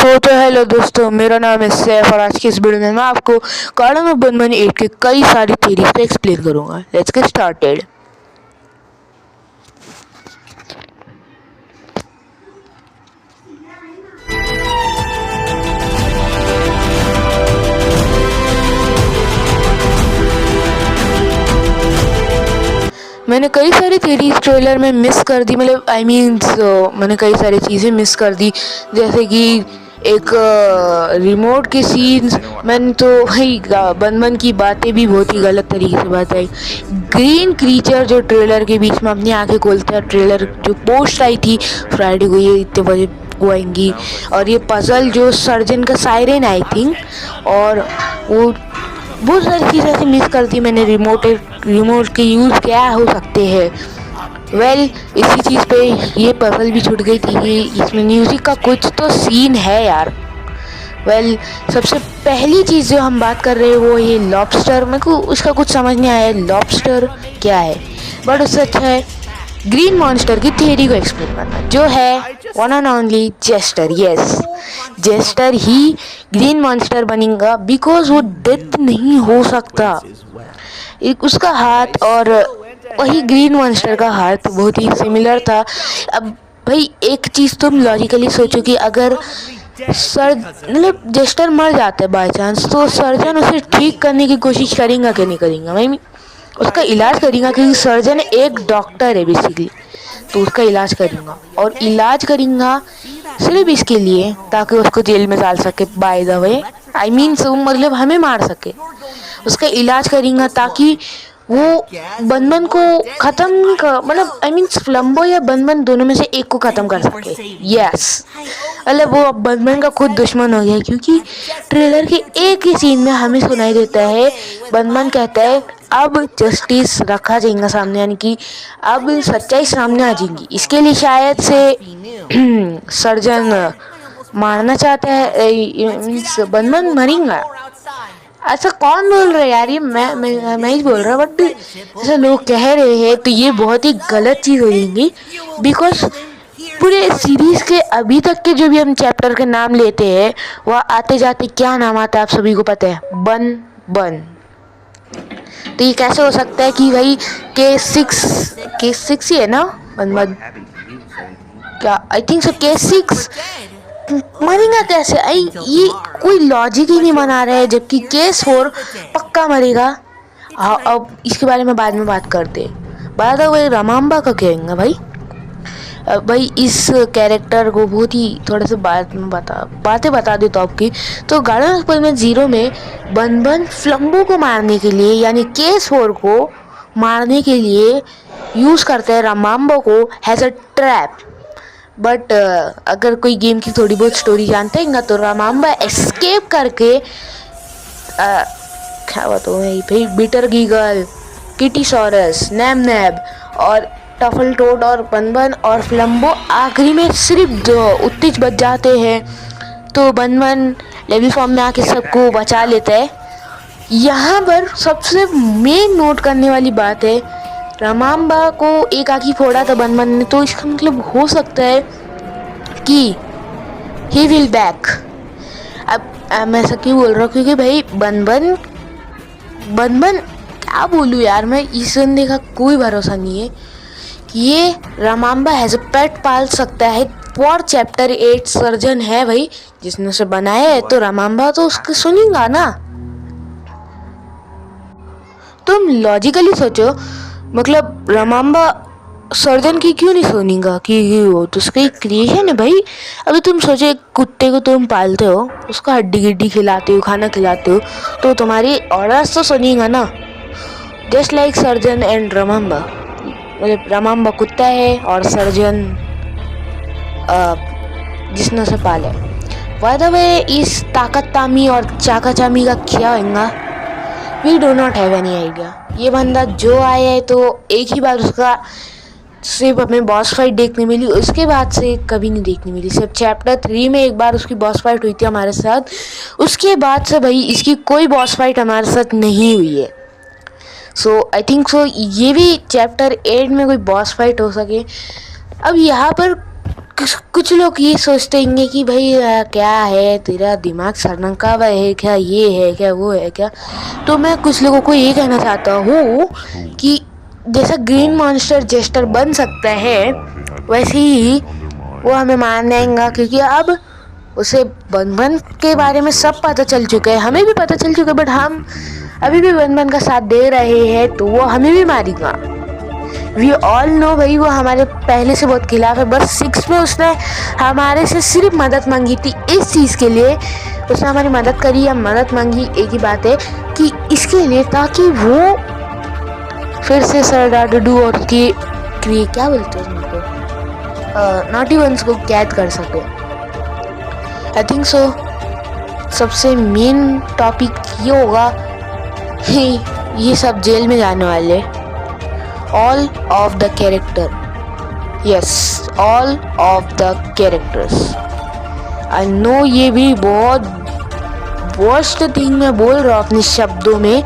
तो हेलो दोस्तों, मेरा नाम है सैफ और आज की इस वीडियो में मैं आपको गार्डन ऑफ बनमन 8 के कई सारी थ्योरीज पे एक्सप्लेन करूंगा। Let's get started. मैंने कई सारी थ्योरीज ट्रेलर में मिस कर दी, मतलब मैंने कई सारी चीज़ें मिस कर दी, जैसे कि एक रिमोट के सीन्स। मैंने तो भाई बनमन की बातें भी बहुत ही गलत तरीके से बताई। ग्रीन क्रीचर जो ट्रेलर के बीच में अपनी आंखें खोलता है, ट्रेलर जो पोस्ट आई थी फ्राइडे को, ये इतने बजे को आएंगी। और ये पजल जो सर्जन का सायरन आई थिंक, और वो बहुत सारी चीज़ें ऐसे मिस कर दी मैंने। रिमोट के यूज़ क्या हो सकते हैं। इसी चीज़ पे ये पजल भी छूट गई थी कि इसमें म्यूज़िक का कुछ तो सीन है यार। सबसे पहली चीज़ जो हम बात कर रहे हैं वो ये लॉबस्टर। मेरे को उसका कुछ समझ नहीं आया लॉबस्टर क्या है, बट उससे अच्छा है ग्रीन मॉन्स्टर की थ्योरी को एक्सप्लेन करना, जो है one and only jester. Yes, jester ही ग्रीन मॉन्स्टर बनेगा, बिकॉज वो डेथ नहीं हो सकता। उसका हाथ और वही ग्रीन मॉन्स्टर का हाथ बहुत ही सिमिलर था। अब भाई एक चीज़ तुम लॉजिकली सोचो कि अगर जेस्टर मर जाता है बाय चांस, तो सर्जन उसे ठीक करने की कोशिश करेगा कि नहीं करेगा। भाई उसका इलाज करेगा, क्योंकि सर्जन एक डॉक्टर है बेसिकली, तो उसका इलाज करेगा। और इलाज करेगा सिर्फ इसके लिए ताकि उसको जेल में डाल सके, बाय द वे मतलब हमें मार सके। उसका इलाज करेगा ताकि वो बनमन को ख़त्म मतलब फ्लम्बो या बनमन दोनों में से एक को ख़त्म कर सके। यस, मतलब वो अब बनमन का खुद दुश्मन हो गया, क्योंकि ट्रेलर के एक ही सीन में हमें सुनाई देता है बनमन कहता है अब जस्टिस रखा जाएगा सामने, यानी कि अब सच्चाई सामने आ जाएगी। इसके लिए शायद से सर्जन मारना चाहता है, बनमन मरेगा। ऐसा कौन बोल रहा है यार? ये मैं ही बोल रहा, बट ऐसा लोग कह रहे हैं, तो ये बहुत ही गलत चीज़ हो जाएगी। बिकॉज पूरे सीरीज के अभी तक के जो भी हम चैप्टर के नाम लेते हैं, वह आते जाते क्या नाम आता है आप सभी को पता है, बन। तो ये कैसे हो सकता है कि भाई K6 ही है ना बन क्या, आई थिंक सो K6 मरेगा कैसे? ये कोई लॉजिक ही नहीं बना रहा है, जबकि K4 पक्का मरेगा। अब इसके बारे में बाद में बात करते हैं। बात है वही रमाम्बा का कहेंगे भाई इस कैरेक्टर को बहुत ही थोड़े से बातें बता देता हूँ आपकी। तो गार्डन ऑफ बनमन 0 में बनमन फ्लम्बो को मारने के लिए, यानी K4 को मारने के लिए यूज़ करते हैं रमाम्बा को हैज़ अ ट्रैप। बट अगर कोई गेम की थोड़ी बहुत स्टोरी जानते हैं ना, तो रमाम्बा एस्केप करके क्या बताऊँ भाई, बिटर गीगल, किटीसॉरस, नैब और टफल टोड और बनमन और फ्लम्बो आखिरी में सिर्फ उत्तेज बच जाते हैं। तो बनमन लेवल फॉर्म में आके सबको बचा लेता है। यहाँ पर सबसे मेन नोट करने वाली बात है, रमाम्बा को एक आँख ही फोड़ा था बनमन ने, तो इसका मतलब हो सकता है कि ही विल बैक। अब मैं ऐसा क्यों बोल रहा हूँ, क्योंकि भाई बनमन क्या बोलूँ यार, मैं इस बंदे का कोई भरोसा नहीं है कि ये रमाम्बा हैज़ अ पेट पाल सकता है। फॉर चैप्टर 8 सर्जन है भाई जिसने उसे बनाया है, तो रमाम्बा तो उसको सुनेगा ना। तुम लॉजिकली सोचो, मतलब रमाम्बा सर्जन की क्यों नहीं सुनेगा, कि वो तो उसका क्रिएशन है भाई। अभी तुम सोचो, एक कुत्ते को तुम पालते हो, उसको हड्डी गिड्डी खिलाते हो, खाना खिलाते हो, तो तुम्हारी ऑर्डर्स तो सुनेगा ना। जस्ट लाइक सर्जन एंड रमाम्बा, मतलब रमाम्बा कुत्ता है और सर्जन जिसने उसे पाला है। बाय द वे इस ताकत तामी और चाका चामी का क्या होगा, we do not have any idea. ये बंदा जो आया है तो एक ही बार उसका सिर्फ हमें बॉस फाइट देखने मिली, उसके बाद से कभी नहीं देखने मिली। सिर्फ चैप्टर 3 में एक बार उसकी बॉस फाइट हुई थी हमारे साथ, उसके बाद से भाई इसकी कोई बॉस फाइट हमारे साथ नहीं हुई है। सो आई थिंक सो ये भी चैप्टर 8 में कोई बॉस फाइट हो सके। अब यहाँ पर कुछ लोग ये सोचते होंगे कि भाई क्या है तेरा दिमाग सड़नका हुआ है क्या, ये है क्या, वो है क्या। तो मैं कुछ लोगों को ये कहना चाहता हूँ कि जैसा ग्रीन मॉन्स्टर जेस्टर बन सकता है वैसे ही वो हमें मान जाएगा, क्योंकि अब उसे बन के बारे में सब पता चल चुका है, हमें भी पता चल चुका है, बट हम अभी भी बन का साथ दे रहे हैं तो वो हमें भी मारेगा। वी ऑल नो भाई वो हमारे पहले से बहुत खिलाफ है। बस 6 में उसने हमारे से सिर्फ मदद मांगी थी, इस चीज़ के लिए उसने हमारी मदद करी या मदद मांगी, एक ही बात है कि इसके लिए ताकि वो फिर से सर डाडू और की क्या बोलते हैं उनको, नॉटी वंस को कैद कर सके। आई थिंक सो सबसे मेन टॉपिक ये होगा ये सब जेल में जाने वाले, all of the character, yes all of the characters. I know ये भी बहुत वर्स्ट थिंग मैं बोल रहा हूँ अपने शब्दों में,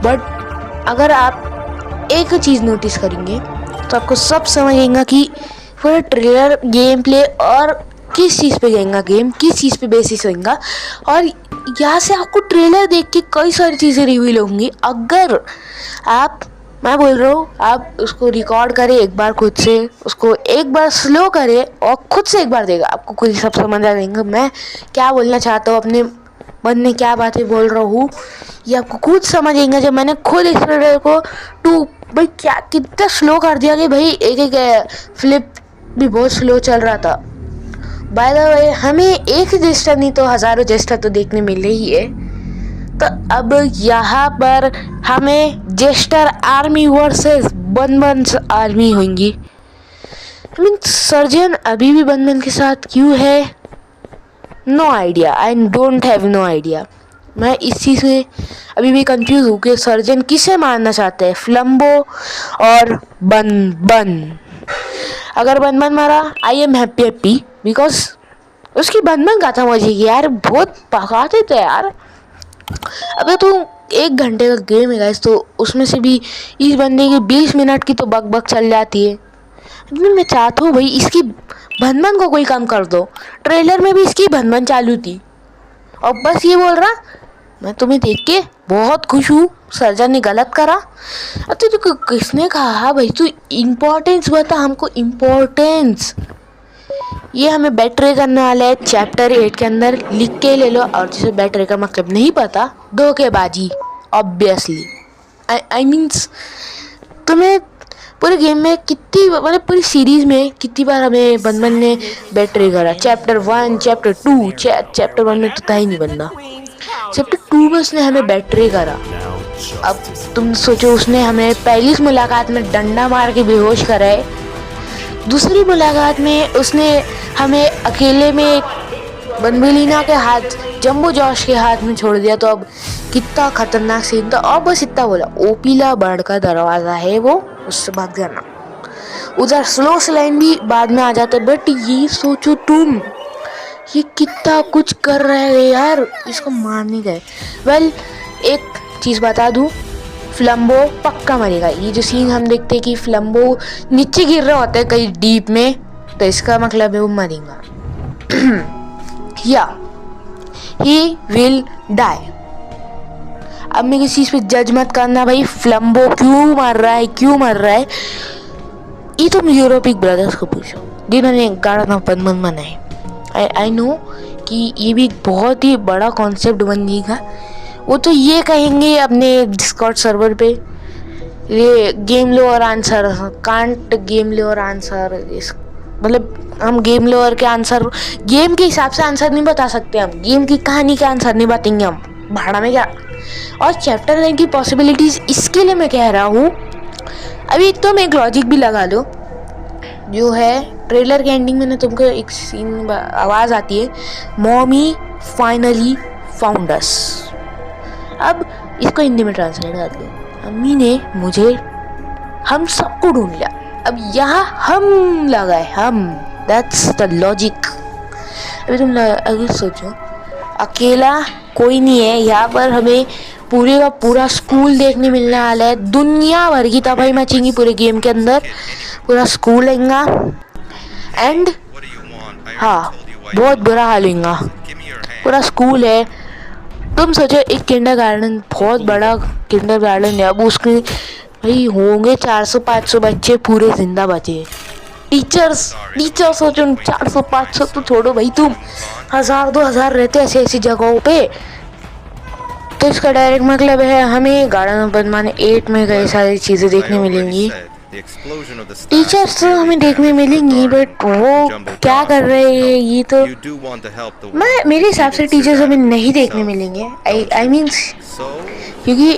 बट अगर आप एक चीज़ नोटिस करेंगे तो आपको सब समझेगा कि पूरा ट्रेलर गेम प्ले और किस चीज़ पे जाएगा, गेम किस चीज़ पे बेसिस होगा, और यहाँ से आपको ट्रेलर देख के कई सारी चीज़ें रिवील होंगी। अगर आप, मैं बोल रहा हूँ, आप उसको रिकॉर्ड करें एक बार खुद से, उसको एक बार स्लो करें और खुद से एक बार देगा, आपको खुद सब समझ आ जाएगा मैं क्या बोलना चाहता हूँ, अपने मन में क्या बातें बोल रहा हूँ, ये आपको खुद समझ आएगा। जब मैंने खुद इस ट्रेलर को भाई क्या कितना स्लो कर दिया कि भाई एक एक फ्लिप भी बहुत स्लो चल रहा था। बाय द वे हमें एक जेस्टर नहीं तो हज़ारों जेस्टर तो देखने मिले ही है, तो अब यहाँ पर हमें जेस्टर आर्मी वर्सेस बन आर्मी होंगी। आई मीन सर्जन अभी भी बन के साथ क्यों है, no idea, I don't have no idea. मैं इस चीज़ में अभी भी कंफ्यूज हूँ कि सर्जन किसे मारना चाहते हैं, फ्लम्बो और बन। अगर बन मारा आई एम हैप्पी बिकॉज उसकी बन खत्म हो जाएगी यार, बहुत पकाते थे यार। अबे तो 1 घंटे का गेम है गाइस, तो उसमें से भी इस बंदे की 20 मिनट की तो बक चल जाती है। मैं चाहता हूँ भाई इसकी बन को कोई कम कर दो, ट्रेलर में भी इसकी बन चालू थी और बस ये बोल रहा मैं तुम्हें देख के बहुत खुश हूँ, सर्जन ने गलत करा। अब तो किसने कहा भाई तू इम्पोर्टेंस बता हमको, इम्पोर्टेंस। ये हमें बैटरी करने वाला है चैप्टर 8 के अंदर, लिख के ले लो। और जिसे बैटरी का मतलब नहीं पता, धोखेबाजी ऑब्वियसली। आई मीन्स तुम्हें पूरे गेम में कितनी, मतलब पूरी सीरीज में कितनी बार हमें बन ने बैटरी करा, चैप्टर 1 चैप्टर 2, चैप्टर 1 में तो था ही नहीं बनना, चैप्टर 2 में उसने हमें बैटरी करा। अब तुम सोचो उसने हमें पहली मुलाकात में डंडा मार के बेहोश करा है, दूसरी मुलाकात में उसने हमें अकेले में बनबेलिना के हाथ, जम्बो जॉश के हाथ में छोड़ दिया। तो अब कितना खतरनाक सीन था। और बस इतना बोला, ओपीला बर्ड का दरवाज़ा है वो, उससे भाग जाना। उधर स्लो स्लाइम भी बाद में आ जाता है, बट ये सोचो तुम ये कितना कुछ कर रहे हैं यार, इसको मारने गए। वेल एक चीज़ बता दूँ, फ्लम्बो पक्का मरेगा। ये जो सीन हम देखते हैं कि फ्लम्बो नीचे गिर रहा होता है कहीं डीप में, तो इसका मतलब है वो मरेगा या ही विल डाई। अब मैं किसी चीज़ पे जज मत करना भाई, फ्लम्बो क्यों मर रहा है, क्यों मर रहा है, ये तुम यूरोपिक ब्रदर्स को पूछो जिन्होंने गार्डन ऑफ बन बनाए। आई नो कि ये भी बहुत ही बड़ा कॉन्सेप्ट बन जाएगा। वो तो ये कहेंगे अपने डिस्कॉर्ड सर्वर पे, ये गेम लो और आंसर कांट गेम लो और आंसर, मतलब हम गेम लो और के आंसर गेम के हिसाब से आंसर नहीं बता सकते, हम गेम की कहानी के आंसर नहीं बताएंगे हम, भाड़ा में क्या। और चैप्टर 9 की पॉसिबिलिटीज़ इसके लिए मैं कह रहा हूँ, अभी तुम एक लॉजिक भी लगा लो जो है ट्रेलर के एंडिंग में ना तुमको एक सीन आवाज़ आती है, मॉमी फाइनली फाउंड अस। अब इसको हिंदी में ट्रांसलेट कर लो, अम्मी ने मुझे हम सबको ढूंढ लिया। अब यहाँ हम लगा है, हम, दैट्स द लॉजिक। अभी तुम अगर सोचो अकेला कोई नहीं है यहाँ पर, हमें पूरे का पूरा स्कूल देखने मिलने वाला है, दुनिया भर की तबाही मचेंगी पूरे गेम के अंदर, पूरा स्कूल आएगा। एंड हाँ, बहुत बुरा हाल होगा। पूरा स्कूल है। तुम सोचो एक किंडरगार्टन, बहुत बड़ा किंडरगार्टन है, अब उसके भाई होंगे 400-500 बच्चे पूरे जिंदा बचे। टीचर्स टीचर्स सोचो 400-500 तो छोड़ो भाई, तुम 1000-2000 रहते ऐसे ऐसी जगहों पे। तो इसका डायरेक्ट मतलब है हमें गार्डन ऑफ बदमान 8 में कई सारी चीज़ें देखने मिलेंगी। टीचर्स तो हमें देखने मिलेंगी, बट वो क्या कर रहे हैं ये तो मेरे हिसाब से टीचर्स हमें नहीं देखने मिलेंगे। आई मीन्स क्योंकि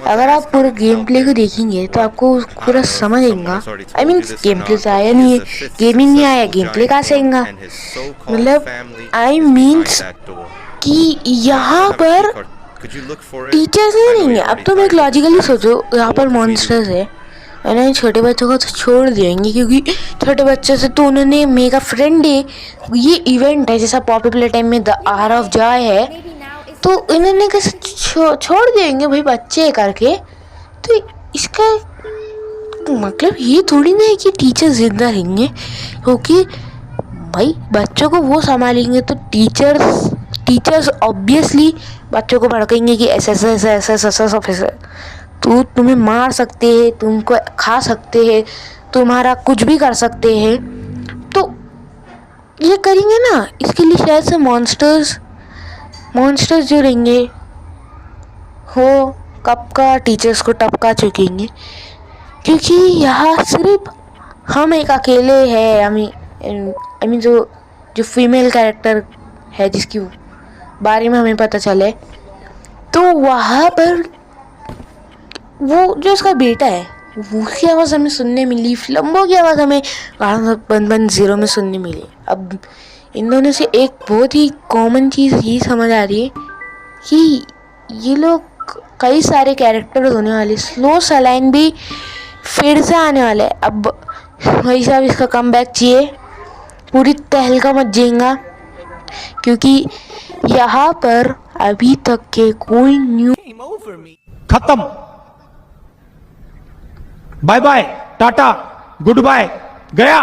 अगर आप पूरे गेम प्ले को देखेंगे तो आपको पूरा समझ आएगा। आई मीन्स गेम प्ले तो आया नहीं है, गेमिंग नहीं आया, गेम प्ले कहाँ से आएगा। मतलब आई मीन्स कि यहाँ पर टीचर्स ही नहीं है। अब तुम एक लॉजिकली सोचो, यहाँ पर मॉन्स्टर्स है, उन्होंने छोटे बच्चों को तो छोड़ देंगे क्योंकि छोटे बच्चों से तो उन्होंने मेगा फ्रेंड डे, ये इवेंट है जैसा पॉपी प्ले टाइम में द आवर ऑफ जॉय है, तो इन्होंने कैसे छोड़ देंगे भाई बच्चे करके। तो इसका मतलब ये थोड़ी ना है कि टीचर जिंदा रहेंगे, क्योंकि भाई बच्चों को वो संभालेंगे तो टीचर्स ऑब्वियसली बच्चों को भड़केंगे कि ऐसा ऑफिसर, तो तुम्हें मार सकते हैं, तुमको खा सकते हैं, तुम्हारा कुछ भी कर सकते हैं। तो ये करेंगे ना, इसके लिए शायद से मॉन्स्टर्स जो रहेंगे हो कब का टीचर्स को टपका चुकेंगे, क्योंकि यहाँ सिर्फ हम एक अकेले हैं। आई मीन जो फीमेल कैरेक्टर है जिसकी बारे में हमें पता चले, तो वहाँ पर वो जो उसका बेटा है वो की आवाज़ हमें सुनने मिली, फ्लम्बो की आवाज़ हमें गार्डन ऑफ 0 में सुनने मिली। अब इन दोनों से एक बहुत ही कॉमन चीज़ ये समझ आ रही है कि ये लोग कई सारे कैरेक्टर्स होने वाले, स्लो सलाइन भी फिर से आने वाला है। अब भाई साहब इसका कमबैक चाहिए, पूरी तहलका मच जाएगा, क्योंकि यहाँ पर अभी तक के कोई न्यू खत्म, bye bye, tata, goodbye, गया।